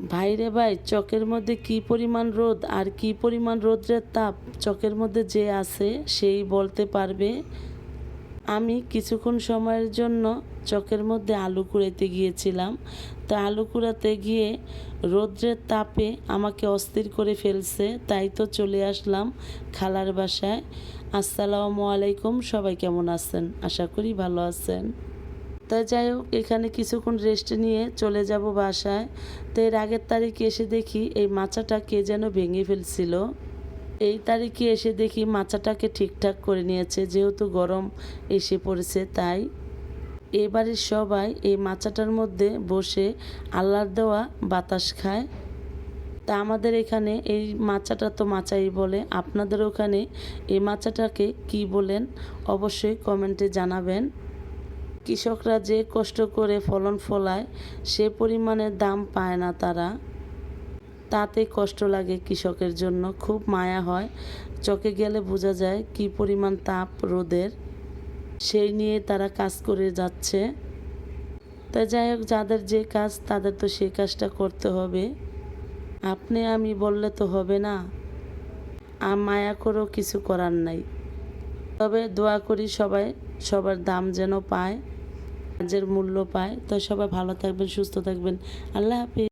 ভাইরে ভাই, চকের মধ্যে কি পরিমাণ রোদ আর কি পরিমাণ রৌদ্রের তাপ চকের মধ্যে যে আছে সেই বলতে পারবে। আমি কিছুক্ষণ সময়ের জন্য চকের মধ্যে আলু কুড়াইতে গিয়েছিলাম। তো আলু কুড়াতে গিয়ে রৌদ্রের তাপে আমাকে অস্থির করে ফেলছে, তাই তো চলে আসলাম খালার বাসায়। আসসালামু আলাইকুম, সবাই কেমন আছেন? আশা করি ভালো আছেন। তাই যাই হোক, এখানে কিছুক্ষণ রেস্ট নিয়ে চলে যাব বাসায়। তো এর আগের তারিখে এসে দেখি এই মাচাটা কে যেন ভেঙে ফেলছিল। এই তারিখে এসে দেখি মাচাটাকে ঠিকঠাক করে নিয়েছে, যেহেতু গরম এসে পড়েছে তাই। এবারের সবাই এই মাচাটার মধ্যে বসে আল্লাহর দেওয়া বাতাস খায়। তা আমাদের এখানে এই মাচাটা তো মাচাই বলে, আপনাদের ওখানে এই মাচাটাকে কি বলেন অবশ্যই কমেন্টে জানাবেন। কৃষকরা যে কষ্ট করে ফলন ফলায় সে পরিমাণে দাম পায় না তারা, তাতে কষ্ট লাগে কৃষকের জন্য, খুব মায়া হয়। চকে গেলে বোঝা যায় কি পরিমাণ তাপ রোদের, সেই নিয়ে তারা কাজ করে যাচ্ছে। তাই যাই হোক, যাদের যে কাজ তাদের তো সেই কাজটা করতে হবে, আপনি আমি বললে তো হবে না। মায়া করেও কিছু করার নাই। তবে দোয়া করি সবাই সবার দাম যেন পায়, কাজের মূল্য পায়। তো সবাই ভালো থাকবেন, সুস্থ থাকবেন। আল্লাহ হাফেজ।